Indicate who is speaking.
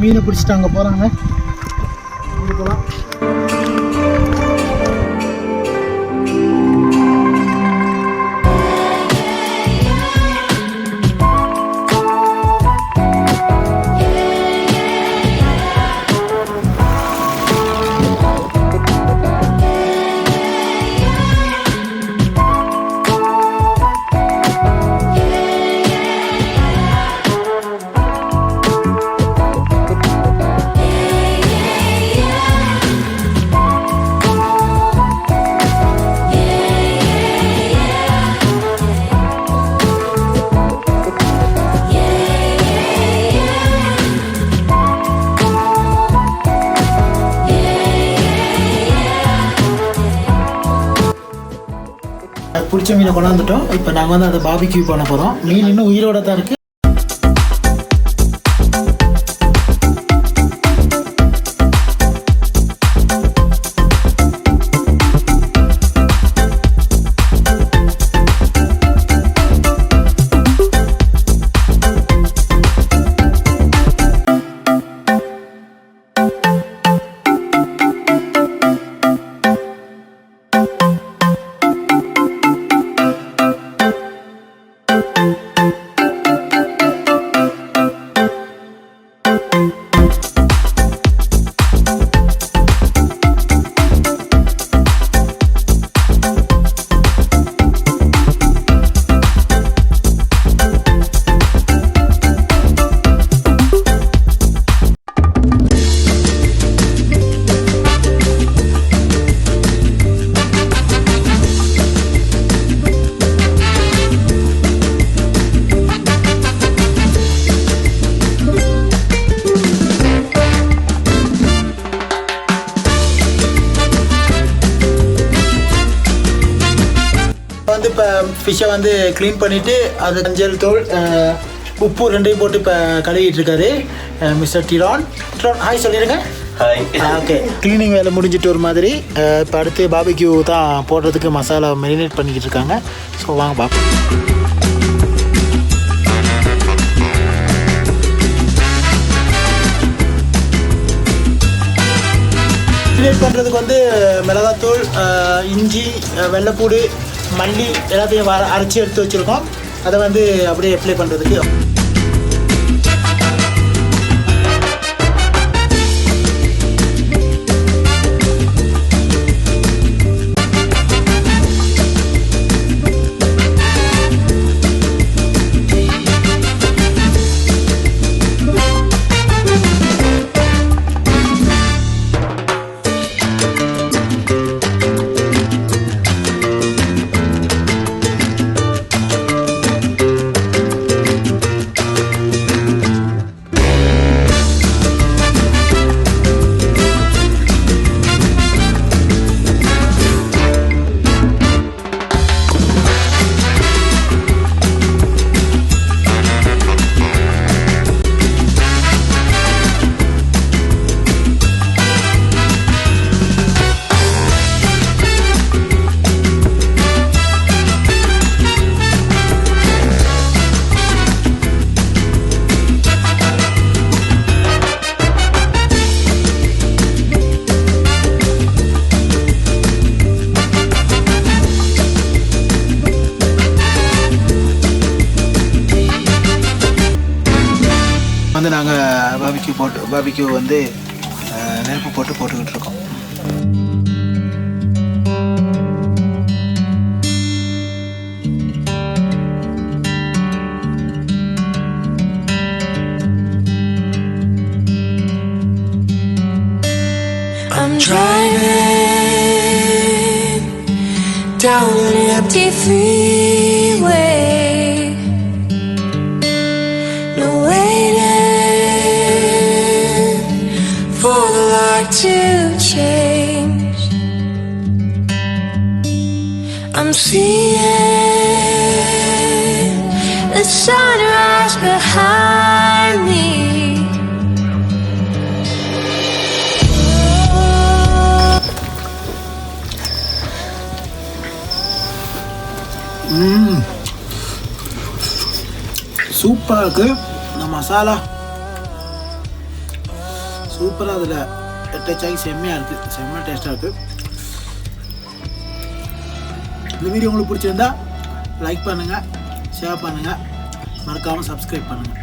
Speaker 1: மீனை பிடிச்சிட்டு அங்கே போகிறாங்க. அங்கே போகலாம். பிடிச்ச மீனை கொண்டாந்துட்டோம். இப்போ நாங்கள் வந்து அதை பாபிக்யூ பண்ண போகிறோம். மீன் இன்னும் உயிரோட தான் இருக்குது. வந்து இப்போ ஃபிஷ்ஷை வந்து க்ளீன் பண்ணிவிட்டு அது மஞ்சள் தூள் உப்பு ரெண்டையும் போட்டு இப்போ கழுவிட்டு இருக்காரு மிஸ்டர் டிரான். ஹாய் சொல்லிடுங்க.
Speaker 2: ஹாய்.
Speaker 1: ஓகே, க்ளீனிங் வேலை முடிஞ்சிட்டு ஒரு மாதிரி. இப்போ அடுத்து பாபிக்யூ தான் போடுறதுக்கு மசாலா மெரினேட் பண்ணிக்கிட்டு இருக்காங்க. ஸோ வாங்க பார்ப்போம். மெரினேட் பண்ணுறதுக்கு வந்து மிளகாத்தூள், இஞ்சி, வெள்ளைப்பூடு, மல்லி எல்லாத்தையும் அரைச்சி எடுத்து வச்சுருக்கோம். அதை வந்து அப்படியே அப்ளை பண்ணுறதுக்கு வந்து நாங்கள் பாபிக்யூ வந்து நெருப்பு போட்டுக்கிட்டு இருக்கோம்.
Speaker 3: I'm driving down an empty freeway. No waiting for the light to change. I'm seeing the sunrise behind me.
Speaker 1: சூப்பராக இருக்குது இந்த மசாலா. சூப்பராக அதில் டச் ஆகி செம்மையாக இருக்குது, செம்ம டேஸ்ட்டாக இருக்குது. இந்த வீடியோ உங்களுக்கு பிடிச்சிருந்தா லைக் பண்ணுங்கள், ஷேர் பண்ணுங்கள், மறக்காமல் சப்ஸ்கிரைப் பண்ணுங்கள்.